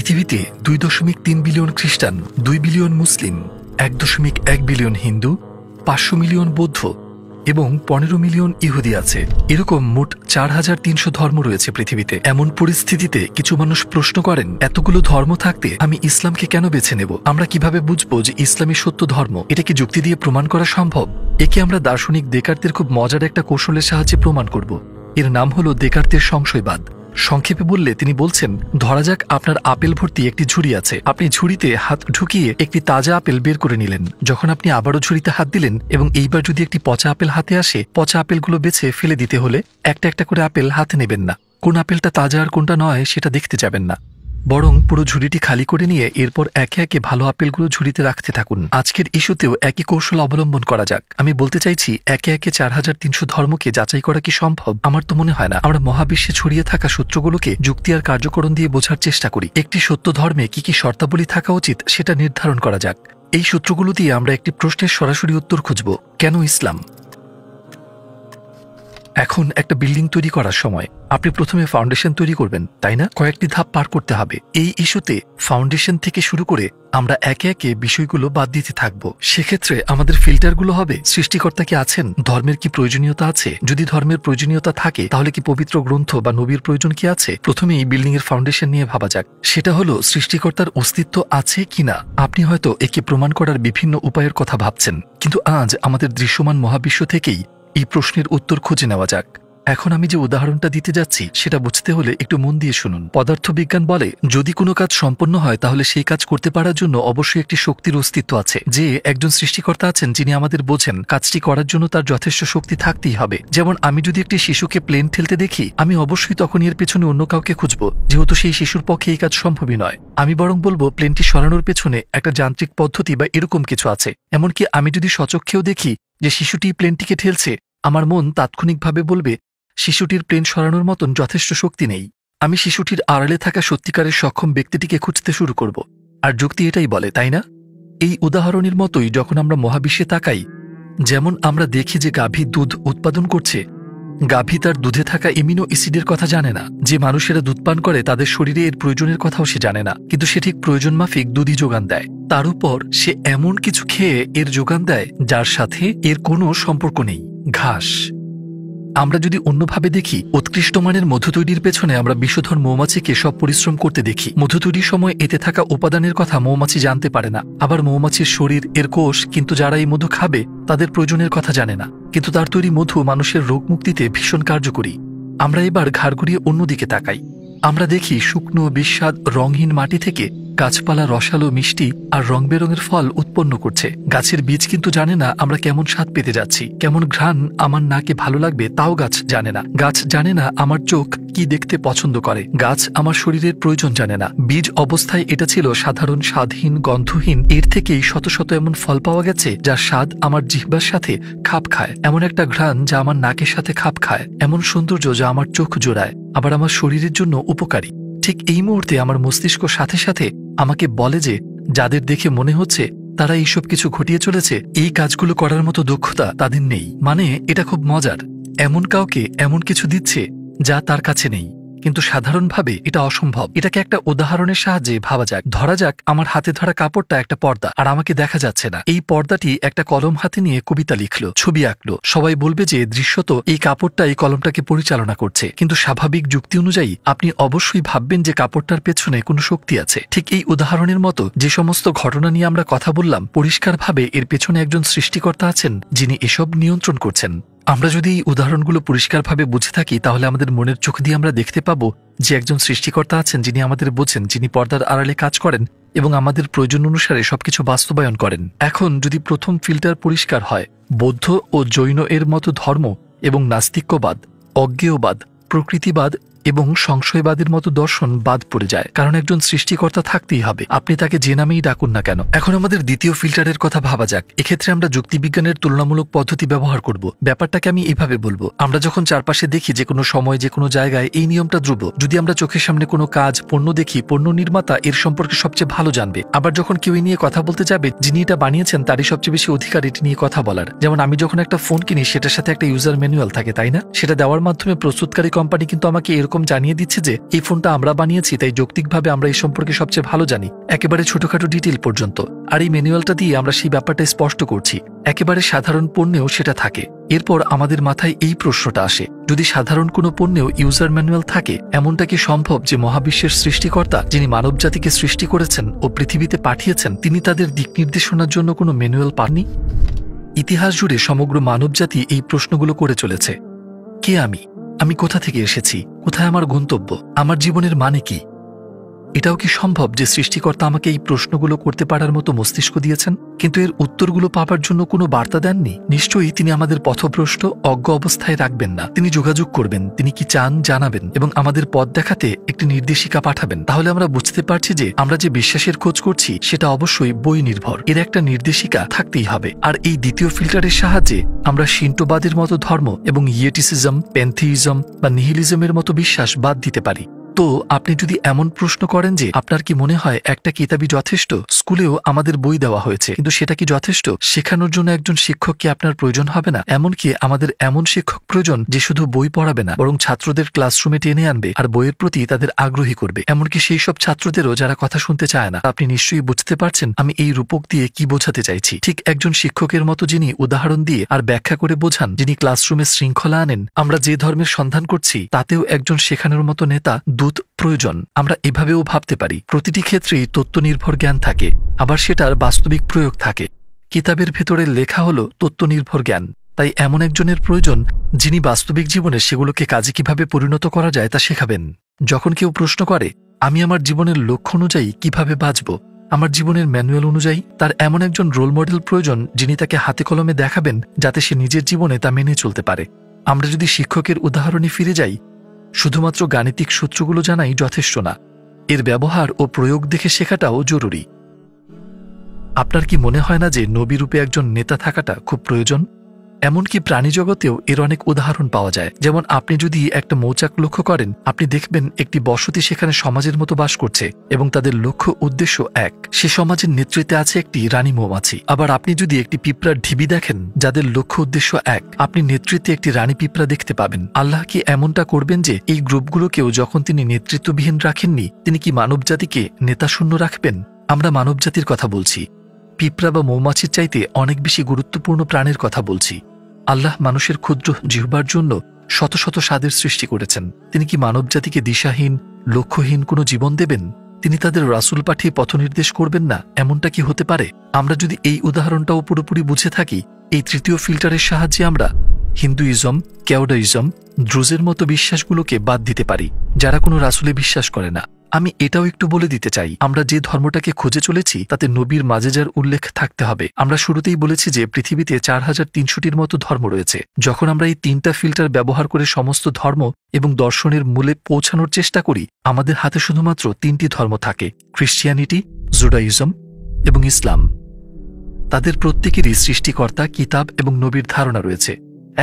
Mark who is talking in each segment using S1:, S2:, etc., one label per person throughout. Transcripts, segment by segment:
S1: পৃথিবীতে 2.3 বিলিয়ন খ্রিস্টান, 2 বিলিয়ন মুসলিম, 1.1 billion Hindu, 500 million বৌদ্ধ এবং 15 মিলিয়ন ইহুদি আছে। এরকম মোট 4300 ধর্ম রয়েছে পৃথিবীতে। এমন পরিস্থিতিতে কিছু মানুষ প্রশ্ন করেন, এতগুলো ধর্ম থাকতে আমি ইসলামকে কেন বেছে নেব? আমরা কিভাবে বুঝবো যে ইসলামই সত্য ধর্ম? এটা কি যুক্তি দিয়ে প্রমাণ করা সম্ভব? একে আমরা দার্শনিক দেকার্তের খুব মজার একটা কৌশলের সাহায্যে প্রমাণ করব। এর নাম হলো দেকার্তের সংশয়বাদ। সংক্ষেপে বললে তিনি বলছেন, ধরা যাক আপনার আপেল ভর্তি একটি ঝুড়ি আছে। আপনি ঝুড়িতে হাত ঢুকিয়ে একটি তাজা আপেল বের করে নিলেন। যখন আপনি আবারও ঝুড়িতে হাত দিলেন এবং এইবার যদি একটি পচা আপেল হাতে আসে, পচা আপেলগুলো বেছে ফেলে দিতে হলে একটা একটা করে আপেল হাতে নেবেন না। কোন আপেলটা তাজা আর কোনটা নয় সেটা দেখতে যাবেন না, বরং পুরো ঝুড়িটি খালি করে নিয়ে এরপর একে একে ভালো আপেলগুলো ঝুড়িতে রাখতে থাকুন। আজকের ইস্যুতেও একই কৌশল অবলম্বন করা যাক। আমি বলতে চাইছি, একে একে 4300 ধর্মকে যাচাই করা কি সম্ভব? আমার তো মনে হয় না। আমরা মহাবিশ্বে ছড়িয়ে থাকা সূত্রগুলোকে যুক্তি আর কার্যকরণ দিয়ে বোঝার চেষ্টা করি। একটি সত্য ধর্মে কি কি শর্তাবলী থাকা উচিত সেটা নির্ধারণ করা যাক। এই সূত্রগুলো দিয়ে আমরা একটি প্রশ্নের সরাসরি উত্তর খুঁজব, কেন ইসলাম? এখন একটা বিল্ডিং তৈরি করার সময় আপনি প্রথমে ফাউন্ডেশন তৈরি করবেন, তাই না? কয়েকটি ধাপ পার করতে হবে। এই ইস্যুতে ফাউন্ডেশন থেকে শুরু করে আমরা একে একে বিষয়গুলো বাদ দিতে থাকব। সেক্ষেত্রে আমাদের ফিল্টারগুলো হবে, সৃষ্টিকর্তা কি আছেন? ধর্মের কি প্রয়োজনীয়তা আছে? যদি ধর্মের প্রয়োজনীয়তা থাকে তাহলে কি পবিত্র গ্রন্থ বা নবীর প্রয়োজন কি আছে? প্রথমে এই বিল্ডিং এর ফাউন্ডেশন নিয়ে ভাবা যাক। সেটা হলো সৃষ্টিকর্তার অস্তিত্ব আছে কিনা। আপনি হয়তো একে প্রমাণ করার বিভিন্ন উপায়ের কথা ভাবছেন, কিন্তু আজ আমাদের দৃশ্যমান মহাবিশ্ব থেকেই এই প্রশ্নের উত্তর খুঁজে নেওয়া যাক। এখন আমি যে উদাহরণটা দিতে যাচ্ছি সেটা বুঝতে হলে একটু মন দিয়ে শুনুন। পদার্থবিজ্ঞান বলে, যদি কোনো কাজ সম্পন্ন হয় তাহলে সেই কাজ করতে পারার জন্য অবশ্যই একটি শক্তির অস্তিত্ব আছে, যে একজন সৃষ্টিকর্তা আছেন যিনি আমাদের বোঝেন কাজটি করার জন্য তার যথেষ্ট শক্তি থাকতেই হবে। যেমন আমি যদি একটি শিশুকে প্লেন ঠেলতে দেখি, আমি অবশ্যই তখন এর পেছনে অন্য কাউকে খুঁজব, যেহেতু সেই শিশুর পক্ষে এই কাজ সম্ভবই নয়। আমি বরং বলবো প্লেনটি সরানোর পেছনে একটা যান্ত্রিক পদ্ধতি বা এরকম কিছু আছে। এমনকি আমি যদি স্বচক্ষেও দেখি যে শিশুটি প্লেনটিকে ঠেলছে, আমার মন তাৎক্ষণিকভাবে বলবে শিশুটির প্লেন সরানোর মতন যথেষ্ট শক্তি নেই। আমি শিশুটির আড়ালে থাকা সত্যিকারের সক্ষম ব্যক্তিটিকে খুঁজতে শুরু করব। আর যুক্তি এটাই বলে, তাই না? এই উদাহরণের মতোই যখন আমরা মহাবিশ্বে তাকাই, যেমন আমরা দেখি যে গাভী দুধ উৎপাদন করছে, গাভী তার দুধে থাকা এমিনো অ্যাসিডের কথা জানে না। যে মানুষেরা দুধ পান করে তাদের শরীরে এর প্রয়োজনের কথাও সে জানে না, কিন্তু সে ঠিক প্রয়োজন মাফিক দুধই যোগান দেয়। তার উপর সে এমন কিছু খেয়ে এর যোগান দেয় যার সাথে এর কোনো সম্পর্ক নেই, ঘাস। আমরা যদি অন্যভাবে দেখি, উৎকৃষ্ট মানের মধু তৈরির পেছনে আমরা বিষধর মৌমাছিকে সব পরিশ্রম করতে দেখি। মধু তৈরির সময় এতে থাকা উপাদানের কথা মৌমাছি জানতে পারে না। আবার মৌমাছির শরীর, এর কোষ, কিন্তু যারা এই মধু খাবে তাদের প্রয়োজনের কথা জানে না, কিন্তু তার তৈরি মধু মানুষের রোগ মুক্তিতে ভীষণ কার্যকরী। আমরা এবার ঘাড় ঘুরিয়ে অন্যদিকে তাকাই। আমরা দেখি শুকনো, বিস্বাদ, রঙহীন মাটি থেকে গাছপালা রসালো, মিষ্টি আর রং বেরঙের ফল উৎপন্ন করছে। গাছের বীজ কিন্তু জানে না আমরা কেমন স্বাদ পেতে যাচ্ছি, কেমন ঘ্রাণ আমার নাকে ভালো লাগবে তাও গাছ জানে না। গাছ জানে না আমার চোখ কি দেখতে পছন্দ করে। গাছ আমার শরীরের প্রয়োজন জানে না। বীজ অবস্থায় এটা ছিল সাধারণ, স্বাদহীন, গন্ধহীন। এর থেকেই শত শত এমন ফল পাওয়া গেছে যার স্বাদ আমার জিহ্বার সাথে খাপ খায়, এমন একটা ঘ্রাণ যা আমার নাকের সাথে খাপ খায়, এমন সৌন্দর্য যা আমার চোখ জোড়ায়, আবার আমার শরীরের জন্য উপকারী। ঠিক এই মুহূর্তে আমার মস্তিষ্ক সাথে সাথে আমাকে বলে যে যাদের দেখে মনে হচ্ছে তারা এইসব কিছু ঘটিয়ে চলেছে, এই কাজগুলো করার মতো দক্ষতা তাদের নেই। মানে এটা খুব মজার, এমন কাউকে এমন কিছু দিচ্ছে যা তার কাছে নেই, কিন্তু সাধারণভাবে এটা অসম্ভব। এটাকে একটা উদাহরণের সাহায্যে ভাবা যাক। ধরা যাক আমার হাতে ধরা কাপড়টা একটা পর্দা, আর আমাকে দেখা যাচ্ছে না। এই পর্দাটি একটা কলম হাতে নিয়ে কবিতা লিখলো, ছবি আঁকলো। সবাই বলবে যে দৃশ্যত এই কাপড়টা এই কলমটাকে পরিচালনা করছে, কিন্তু স্বাভাবিক যুক্তি অনুযায়ী আপনি অবশ্যই ভাববেন যে কাপড়টার পেছনে কোনো শক্তি আছে। ঠিক এই উদাহরণের মতো যে সমস্ত ঘটনা নিয়ে আমরা কথা বললাম, পরিষ্কারভাবে এর পেছনে একজন সৃষ্টিকর্তা আছেন যিনি এসব নিয়ন্ত্রণ করছেন। আমরা যদি এই উদাহরণগুলো পরিষ্কারভাবে বুঝে থাকি তাহলে আমাদের মনের চোখ দিয়ে আমরা দেখতে পাবো যে একজন সৃষ্টিকর্তা আছেন যিনি আমাদের বোঝেন, যিনি পর্দার আড়ালে কাজ করেন এবং আমাদের প্রয়োজন অনুসারে সবকিছু বাস্তবায়ন করেন। এখন যদি প্রথম ফিল্টার পরিষ্কার হয়, বৌদ্ধ ও জৈন এর মতো ধর্ম এবং নাস্তিক্যবাদ, অজ্ঞেয়বাদ, প্রকৃতিবাদ এবং সংশয়বাদের মতো দর্শন বাদ পড়ে যায়, কারণ একজন সৃষ্টিকর্তা থাকতেই হবে, আপনি তাকে যে নামেই ডাকুন না কেন। এখন আমাদের দ্বিতীয় ফিল্টারের কথা ভাবা যাক। এক্ষেত্রে আমরা যুক্তিবিজ্ঞানের তুলনামূলক পদ্ধতি ব্যবহার করব। ব্যাপারটাকে আমি এভাবে বলবো, আমরা যখন চারপাশে দেখি যে কোনো সময় যে কোনো জায়গায় এই নিয়মটা ধ্রুব। যদি আমরা চোখের সামনে কোনো কাজ, পণ্য দেখি, পণ্য নির্মাতা এর সম্পর্কে সবচেয়ে ভালো জানবে। আবার যখন কেউ এই নিয়ে কথা বলতে যাবে, যিনি এটা বানিয়েছেন তারই সবচেয়ে বেশি অধিকার এটি নিয়ে কথা বলার। যেমন আমি যখন একটা ফোন কিনি সেটার সাথে একটা ইউজার ম্যানুয়াল থাকে, তাই না? সেটা দেওয়ার মাধ্যমে প্রস্তুতকারী কোম্পানি কিন্তু আমাকে এরকম এরকম জানিয়ে দিচ্ছে যে এই ফোনটা আমরা বানিয়েছি, তাই যৌক্তিকভাবে আমরা এই সম্পর্কে সবচেয়ে ভালো জানি, একেবারে ছোটখাটো ডিটেল পর্যন্ত। আর এই ম্যানুয়ালটা দিয়ে আমরা সেই ব্যাপারটা স্পষ্ট করছি। একেবারে সাধারণ পণ্যেও সেটা থাকে। এরপর আমাদের মাথায় এই প্রশ্নটা আসে, যদি সাধারণ কোনো পণ্যেও ইউজার ম্যানুয়াল থাকে, এমনটা কি সম্ভব যে মহাবিশ্বের সৃষ্টিকর্তা, যিনি মানবজাতিকে সৃষ্টি করেছেন ও পৃথিবীতে পাঠিয়েছেন, তিনি তাদের দিক নির্দেশনার জন্য কোনো ম্যানুয়াল পাননি? ইতিহাস জুড়ে সমগ্র মানবজাতি এই প্রশ্নগুলো করে চলেছে। কে আমি কোথা থেকে এসেছি, কোথায় আমার গন্তব্য, আমার জীবনের মানে কি? এটাও কি সম্ভব যে সৃষ্টিকর্তা আমাকে এই প্রশ্নগুলো করতে পারার মতো মস্তিষ্ক দিয়েছেন, কিন্তু এর উত্তরগুলো পাবার জন্য কোনো বার্তা দেননি? নিশ্চয়ই তিনি আমাদের পথভ্রষ্ট অজ্ঞ অবস্থায় রাখবেন না। তিনি যোগাযোগ করবেন, তিনি কি চান জানাবেন এবং আমাদের পথ দেখাতে একটি নির্দেশিকা পাঠাবেন। তাহলে আমরা বুঝতে পারছি যে আমরা যে বিশ্বাসের খোঁজ করছি সেটা অবশ্যই বই নির্ভর। এর একটা নির্দেশিকা থাকতেই হবে। আর এই দ্বিতীয় ফিল্টারের সাহায্যে আমরা শিন্টোবাদের মতো ধর্ম এবং ইয়েটিসিজম, প্যান্থিইজম বা নিহিলিজমের মতো বিশ্বাস বাদ দিতে পারি। তো আপনি যদি এমন প্রশ্ন করেন যে আপনার কি মনে হয় একটা কিতাবই যথেষ্ট, স্কুলেও আমাদের বই দেওয়া হয়েছে, কিন্তু সেটা কি যথেষ্ট? শেখানোর জন্য একজন শিক্ষক কি আপনার প্রয়োজন হবে না? এমনকি আমাদের এমন শিক্ষক প্রয়োজন যে শুধু বই পড়াবে না, বরং ছাত্রদের ক্লাসরুমে টেনে আনবে আর বইয়ের প্রতি তাদের আগ্রহী করবে, এমনকি সেই সব ছাত্রদেরও যারা কথা শুনতে চায় না। আপনি নিশ্চয়ই বুঝতে পারছেন আমি এই রূপক দিয়ে কি বোঝাতে চাইছি। ঠিক একজন শিক্ষকের মতো যিনি উদাহরণ দিয়ে আর ব্যাখ্যা করে বোঝান, যিনি ক্লাসরুমে শৃঙ্খলা আনেন, আমরা যে ধর্মের সন্ধান করছি তাতেও একজন শেখানোর মতো নেতা, দূত প্রয়োজন। আমরা এভাবেও ভাবতে পারি, প্রতিটি ক্ষেত্রেই তত্ত্ব নির্ভর জ্ঞান থাকে, আবার সেটার বাস্তবিক প্রয়োগ থাকে। কিতাবের ভেতরে লেখা হলো তত্ত্ব নির্ভর জ্ঞান, তাই এমন একজনের প্রয়োজন যিনি বাস্তবিক জীবনে সেগুলোকে কাজে কিভাবে পরিণত করা যায় তা শেখাবেন। যখন কেউ প্রশ্ন করে আমি আমার জীবনের লক্ষ্য অনুযায়ী কিভাবে বাঁচব, আমার জীবনের ম্যানুয়াল অনুযায়ী, তার এমন একজন রোল মডেল প্রয়োজন যিনি তাকে হাতে কলমে দেখাবেন, যাতে সে নিজের জীবনে তা মেনে চলতে পারে। আমরা যদি শিক্ষকের উদাহরণে ফিরে যাই, শুধুমাত্র গাণিতিক সূত্রগুলো জানাই যথেষ্ট না, এর ব্যবহার ও প্রয়োগ দেখে শেখাটাও জরুরি। আপনার কি মনে হয় না যে নবীরূপে একজন নেতা থাকাটা খুব প্রয়োজন? এমনকি প্রাণী জগতেও এর অনেক উদাহরণ পাওয়া যায়। যেমন আপনি যদি একটা মৌচাক লক্ষ্য করেন, আপনি দেখবেন একটি বসতি সেখানে সমাজের মতো বাস করছে এবং তাদের লক্ষ্য উদ্দেশ্য এক। সে সমাজের নেতৃত্বে আছে একটি রানী মৌমাছি। আবার আপনি যদি একটি পিঁপড়ার ঢিবি দেখেন যাদের লক্ষ্য উদ্দেশ্য এক, আপনি নেতৃত্বে একটি রানী পিঁপড়া দেখতে পাবেন। আল্লাহ কি এমনটা করবেন যে এই গ্রুপগুলোকেও যখন তিনি নেতৃত্ববিহীন রাখেননি, তিনি কি মানবজাতিকে নেতাশূন্য রাখবেন? আমরা মানবজাতির কথা বলছি, পিঁপড়া বা মৌমাছির চাইতে অনেক বেশি গুরুত্বপূর্ণ প্রাণের কথা বলছি। আল্লাহ মানুষের ক্ষুদ্র জিহ্বার জন্য শত শত স্বাদের সৃষ্টি করেছেন। তিনি কি মানবজাতিকে দিশাহীন, লক্ষ্যহীন কোনো জীবন দেবেন? তিনি তাদের রাসূল পাঠিয়ে পথনির্দেশ করবেন না? এমনটা কি হতে পারে? আমরা যদি এই উদাহরণটাও পুরোপুরি বুঝে থাকি, এই তৃতীয় ফিল্টারের সাহায্যে আমরা হিন্দুইজম, কেওডাইজম, দ্রুজের মতো বিশ্বাসগুলোকে বাদ দিতে পারি, যারা কোনো রাসূলে বিশ্বাস করে না। আমি এটাও একটু বলে দিতে চাই, আমরা যে ধর্মটাকে খুঁজে চলেছি তাতে নবীর মাজেজার উল্লেখ থাকতে হবে। আমরা শুরুতেই বলেছি যে পৃথিবীতে 4300টির মতো ধর্ম রয়েছে। যখন আমরা এই তিনটা ফিল্টার ব্যবহার করে সমস্ত ধর্ম এবং দর্শনের মূলে পৌঁছানোর চেষ্টা করি, আমাদের হাতে শুধুমাত্র 3টি ধর্ম থাকে, খ্রিস্টিয়ানিটি, জুডাইজম এবং ইসলাম। তাদের প্রত্যেকেরই সৃষ্টিকর্তা, কিতাব এবং নবীর ধারণা রয়েছে।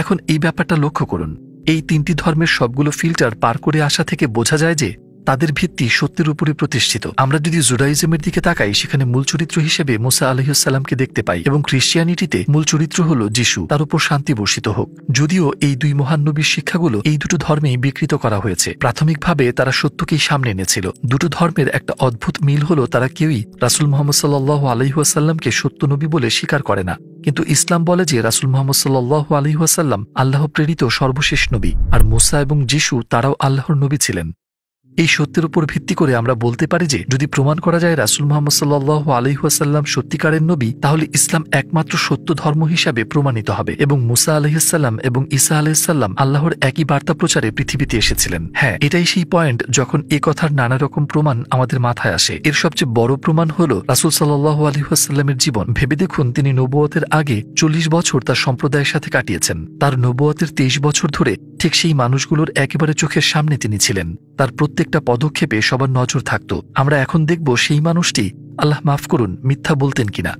S1: এখন এই ব্যাপারটা লক্ষ্য করুন, এই 3টি ধর্মের সবগুলো ফিল্টার পার করে আসা থেকে বোঝা যায় যে তাদের ভিত্তি সত্যের উপরে প্রতিষ্ঠিত। আমরা যদি জুডাইজমের দিকে তাকাই, সেখানে মূল চরিত্র হিসেবে মুসা আলাইহিসসালামকে দেখতে পাই এবং খ্রিস্টিয়ানিটিতে মূল চরিত্র হল যিশু, তার উপর শান্তি বর্ষিত হোক। যদিও এই দুই মহান নবীর শিক্ষাগুলো এই দুটো ধর্মেই বিকৃত করা হয়েছে। প্রাথমিকভাবে তারা সত্যকেই সামনে এনেছিল। দুটো ধর্মের একটা অদ্ভুত মিল হল তারা কেউই রাসূল মুহাম্মদ সাল্লাল্লাহু আলাইহি ওয়াসাল্লামকে সত্য নবী বলে স্বীকার করে না। কিন্তু ইসলাম বলে যে রাসূল মুহাম্মদ সাল্লাল্লাহু আলাইহি ওয়াসাল্লাম আল্লাহ প্রেরিত সর্বশেষ নবী, আর মুসা এবং যিশু তারাও আল্লাহর নবী ছিলেন। এই সত্যের উপর ভিত্তি করে আমরা বলতে পারি যে যদি প্রমাণ করা যায় রাসূল মুহাম্মদ সাল্লাল্লাহু আলাইহি ওয়াসাল্লাম সত্যিকারের নবী, তাহলে ইসলাম একমাত্র সত্য ধর্ম হিসাবে প্রমাণিত হবে এবং মুসা আলাইহিস সালাম এবং ঈসা আলাইহিস সালাম আল্লাহর একই বার্তা প্রচারে পৃথিবীতে এসেছিলেন। হ্যাঁ, এটাই সেই পয়েন্ট যখন এ কথার নানা রকম প্রমাণ আমাদের মাথায় আসে। এর সবচেয়ে বড় প্রমাণ হলো রাসূল সাল্লাল্লাহু আলাইহি ওয়াসাল্লামের জীবন। ভেবে দেখুন, তিনি নবুয়তের আগে 40 বছর তার সম্প্রদায়ের সাথে কাটিয়েছেন। তার নবুয়তের 23 বছর ধরে ঠিক সেই মানুষগুলোর একেবারে চোখের সামনে তিনি ছিলেন। তার প্রত্যেকটা পদক্ষেপে সবার নজর থাকত। আমরা এখন দেখব সেই মানুষটি, আল্লাহ মাফ করুন, মিথ্যা বলতেন কিনা।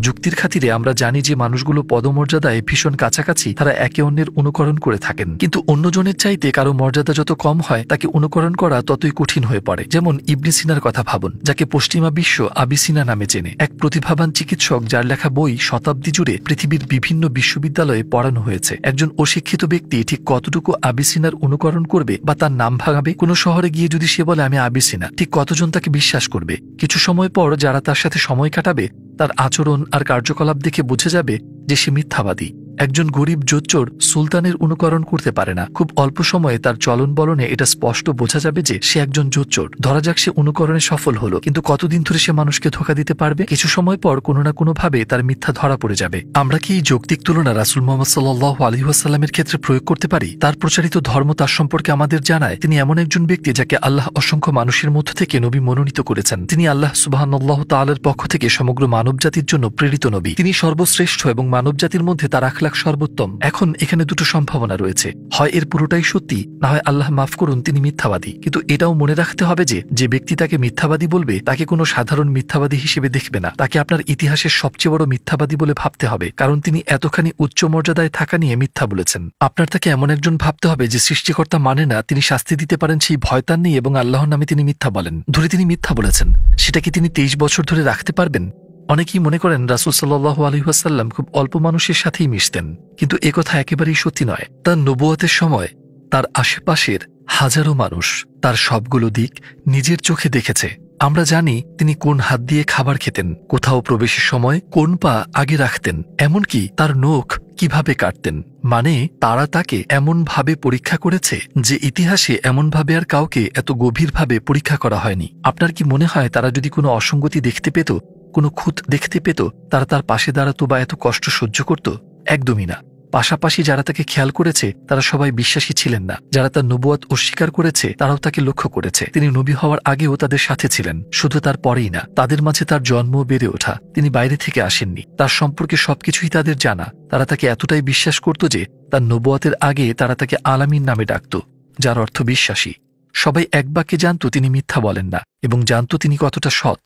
S1: যুক্তির খাতিরে আমরা জানি যে মানুষগুলো পদমর্যাদায় ভীষণ কাছাকাছি, তারা একে অন্যের অনুকরণ করে থাকেন, কিন্তু অন্যজনের চাইতে কারো মর্যাদা যত কম হয় তাকে অনুকরণ করা ততই কঠিন হয়ে পড়ে। যেমন ইবনে সিনার কথা ভাবুন, যাকে পশ্চিমা বিশ্ব আবিসিনা নামে চেনে, এক প্রতিভাবান চিকিৎসক যার লেখা বই শতাব্দী জুড়ে পৃথিবীর বিভিন্ন বিশ্ববিদ্যালয়ে পড়ানো হয়েছে। একজন অশিক্ষিত ব্যক্তি ঠিক কতটুকু আবিসিনার অনুকরণ করবে বা তার নাম ভাগাবে? কোনো শহরে গিয়ে যদি সে বলে আমি আবিসিনা, ঠিক কতজন তাকে বিশ্বাস করবে? কিছু সময় পর যারা তার সাথে সময় কাটাবে তার আচরণ আর কার্যকলাপ দেখে বুঝে যাবে যে সে মিথ্যাবাদী। একজন গরিব জোচ্চোর সুলতানের অনুকরণ করতে পারে না। খুব অল্প সময়ে তার চলন বলনে এটা স্পষ্ট বোঝা যাবে যে সে একজন জোচ্চোর। ধরা যাক সে অনুকরণে সফল হলো, কিন্তু কতদিন ধরে সে মানুষকে ধোঁকা দিতে পারবে? কিছু সময় পর কোনো না কোনো ভাবে তার মিথ্যা ধরা পড়ে যাবে। আমরা কি এই যৌক্তিক তুলনা রাসূল মুহাম্মদ সাল্লাল্লাহু আলাইহি ওয়াসাল্লামের ক্ষেত্রে প্রয়োগ করতে পারি? তার প্রচারিত ধর্ম তার সম্পর্কে আমাদের জানায় তিনি এমন একজন ব্যক্তি যাকে আল্লাহ অসংখ্য মানুষের মধ্য থেকে নবী মনোনীত করেছেন। তিনি আল্লাহ সুবহানাল্লাহু তাআলার পক্ষ থেকে সমগ্র মানবজাতির জন্য প্রেরিত নবী। তিনি সর্বশ্রেষ্ঠ এবং মানবজাতির মধ্যে তার আখলাক সর্বোত্তম। এখন এখানে দুটো সম্ভাবনা রয়েছে, হয় এর পুরোটাই সত্যি, না হয় আল্লাহ মাফ করুন তিনি মিথ্যাবাদী। কিন্তু এটাও মনে রাখতে হবে যে ব্যক্তি তাকে মিথ্যাবাদী বলবে তাকে কোনো সাধারণ মিথ্যাবাদী হিসেবে দেখবে না, তাকে আপনার ইতিহাসের সবচেয়ে বড় মিথ্যাবাদী বলে ভাবতে হবে, কারণ তিনি এতখানি উচ্চ মর্যাদায় থাকা নিয়ে মিথ্যা বলেছেন। আপনার তাকে এমন একজন ভাবতে হবে যে সৃষ্টিকর্তা মানে না, তিনি শাস্তি দিতে পারেন সেই ভয় তার নেই এবং আল্লাহর নামে তিনি মিথ্যা বলেন। ধরে তিনি মিথ্যা বলেছেন, সেটা কি তিনি 23 বছর ধরে রাখতে পারবেন? অনেকেই মনে করেন রাসূল সাল্লাল্লাহু আলাইহি ওয়াসাল্লাম খুব অল্প মানুষের সাথেই মিশতেন, কিন্তু একথা একেবারেই সত্যি নয়। তার নবুয়তের সময় তার আশেপাশের হাজারো মানুষ তার সবগুলো দিক নিজের চোখে দেখেছে। আমরা জানি তিনি কোন হাত দিয়ে খাবার খেতেন, কোথাও প্রবেশের সময় কোন পা আগে রাখতেন, এমনকি তার নখ কিভাবে কাটতেন। মানে তারা তাকে এমনভাবে পরীক্ষা করেছে যে ইতিহাসে এমনভাবে আর কাউকে এত গভীরভাবে পরীক্ষা করা হয়নি। আপনার কি মনে হয় তারা যদি কোনো অসঙ্গতি দেখতে পেত, কোনো খুঁত দেখতে পেত, তারা তার পাশে দাঁড়াতো বা এত কষ্ট সহ্য করত? একদমই না। পাশাপাশি যারা তাকে খেয়াল করেছে তারা সবাই বিশ্বাসী ছিলেন না। যারা তার নবুয়ত অস্বীকার করেছে তারাও তাকে লক্ষ্য করেছে। তিনি নবী হওয়ার আগেও তাদের সাথে ছিলেন, শুধু তার পরেই না, তাদের মাঝে তার জন্ম বেড়ে ওঠা। তিনি বাইরে থেকে আসেননি, তার সম্পর্কে সবকিছুই তাদের জানা। তারা তাকে এতটাই বিশ্বাস করত যে তার নবুয়তের আগে তারা তাকে আলামিন নামে ডাকত, যার অর্থ বিশ্বাসী। সবাই এক বাক্যে জানত তিনি মিথ্যা বলেন না এবং জানত তিনি কতটা সৎ।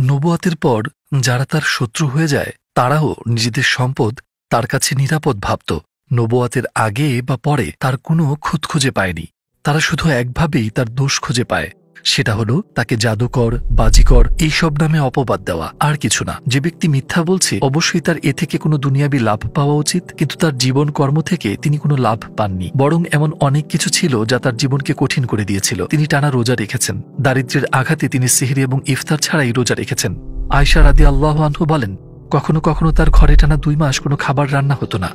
S1: নবুয়তের পর যারা তার শত্রু হয়ে যায় তারাও নিজেদের সম্পদ তার কাছে নিরাপদ ভাবত। নবুয়তের আগে বা পরে তার কোনো খুঁত খুঁজে পায়নি। তারা শুধু একভাবেই তার দোষ খুঁজে পায়, সেটা হলো তাকে জাদুকর, বাজিকর এইসব নামে অপবাদ দেওয়া, আর কিছু না। যে ব্যক্তি মিথ্যা বলছে অবশ্যই তার এ থেকে কোনো দুনিয়াবি লাভ পাওয়া উচিত, কিন্তু তার জীবন কর্ম থেকে তিনি কোনো লাভ পাননি, বরং এমন অনেক কিছু ছিল যা তার জীবনকে কঠিন করে দিয়েছিল। তিনি টানা রোজা রেখেছেন, দারিদ্র্যের আঘাতে তিনি সিহরি এবং ইফতার ছাড়াই রোজা রেখেছেন। আয়েশা রাদিয়াল্লাহু আনহা বলেন, কখনো কখনো তার ঘরে টানা 2 মাস কোনো খাবার রান্না হতো না।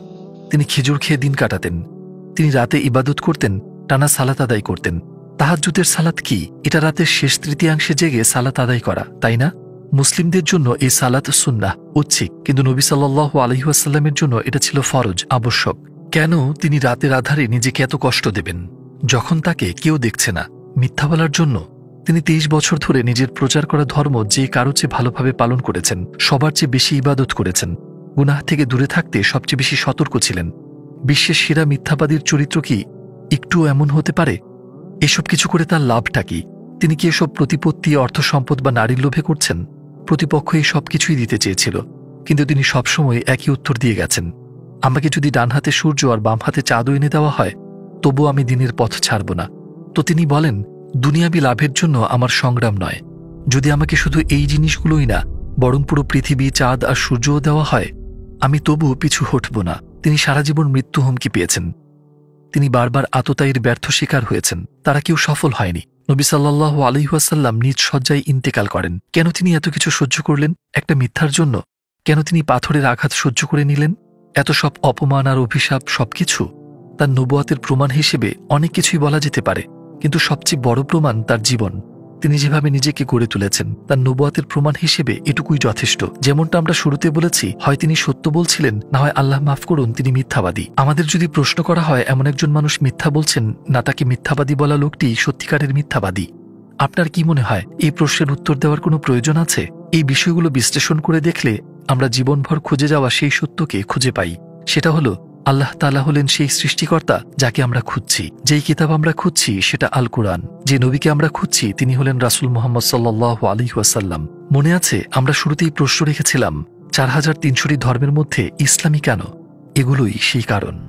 S1: তিনি খেজুর খেয়ে দিন কাটাতেন। তিনি রাতে ইবাদত করতেন, টানা সালাত আদায় করতেন। তাহাজ্জুদের সালাত কি? এটা রাতের শেষ তৃতীয়াংশে জেগে সালাত আদায় করা, তাই না? মুসলিমদের জন্য এই সালাত সুন্নাহ, ঐচ্ছিক, কিন্তু নবী সাল্লাল্লাহু আলাইহি ওয়াসাল্লামের জন্য এটা ছিল ফরজ, আবশ্যক। কেন তিনি রাতের আধারে নিজেকে এত কষ্ট দেবেন যখন তাকে কেউ দেখছে না? মিথ্যা বলার জন্য? তিনি 23 বছর ধরে নিজের প্রচার করা ধর্ম যে কারো চেয়ে ভালোভাবে পালন করেছেন, সবার চেয়ে বেশি ইবাদত করেছেন, গুনাহ থেকে দূরে থাকতে সবচেয়ে বেশি সতর্ক ছিলেন। বিশ্বের সেরা মিথ্যাবাদীর চরিত্র কি একটু এমন হতে পারে? এসব কিছু করে তার লাভটা কি? তিনি কি এসব প্রতিপত্তি, অর্থ সম্পদ বা নারীর লোভে করছেন? প্রতিপক্ষ এই সব কিছুই দিতে চেয়েছিল, কিন্তু তিনি সবসময় একই উত্তর দিয়ে গেছেন, আমাকে যদি ডান হাতে সূর্য আর বাম হাতে চাঁদও এনে দেওয়া হয় তবু আমি দিনের পথ ছাড়ব না। তো তিনি বলেন, দুনিয়াবি লাভের জন্য আমার সংগ্রাম নয়, যদি আমাকে শুধু এই জিনিসগুলোই না বরং পুরো পৃথিবী, চাঁদ আর সূর্যও দেওয়া হয় আমি তবুও পিছু হটব না। তিনি সারা জীবন মৃত্যু হুমকি পেয়েছেন। তিনি বারবার আততায়ীর ব্যর্থ শিকার হয়েছেন, তারা কেউ সফল হয়নি। নবী সাল্লাল্লাহু আলাইহি ওয়াসাল্লাম নিজ শয্যায় ইন্তেকাল করেন। কেন তিনি এত কিছু সহ্য করলেন? একটা মিথ্যার জন্য? কেন তিনি পাথরের আঘাত সহ্য করে নিলেন? এত সব অপমান আর অভিশাপ, সবকিছু তার নবুয়তের প্রমাণ হিসেবে অনেক কিছুই বলা যেতে পারে, কিন্তু সবচেয়ে বড় প্রমাণ তার জীবন। তিনি যেভাবে নিজেকে গড়ে তুলেছেন তার নবুয়তের প্রমাণ হিসেবে এটুকুই যথেষ্ট। যেমনটা আমরা শুরুতে বলেছি, হয় তিনি সত্য বলছিলেন, না হয় আল্লাহ মাফ করুন তিনি মিথ্যাবাদী। আমাদের যদি প্রশ্ন করা হয় এমন একজন মানুষ মিথ্যা বলছেন না তাকে মিথ্যাবাদী বলা লোকটি সত্যিকারের মিথ্যাবাদী, আপনার কি মনে হয় এই প্রশ্নের উত্তর দেওয়ার কোনো প্রয়োজন আছে? এই বিষয়গুলো বিশ্লেষণ করে দেখলে আমরা জীবনভর খুঁজে যাওয়া সেই সত্যকে খুঁজে পাই। সেটা হলো আল্লাহ তাআলা হলেন সেই সৃষ্টিকর্তা যাকে আমরা খুঁজছি। যেই কিতাব আমরা খুঁজছি সেটা আল কুরআন। যে নবীকে আমরা খুঁজছি তিনি হলেন রাসূল মুহাম্মদ সাল্লাল্লাহু আলাইহি ওয়াসাল্লাম। মনে আছে আমরা শুরুতেই প্রশ্ন রেখেছিলাম 4300টি ধর্মের মধ্যে ইসলামী কেন? এগুলোই সেই কারণ।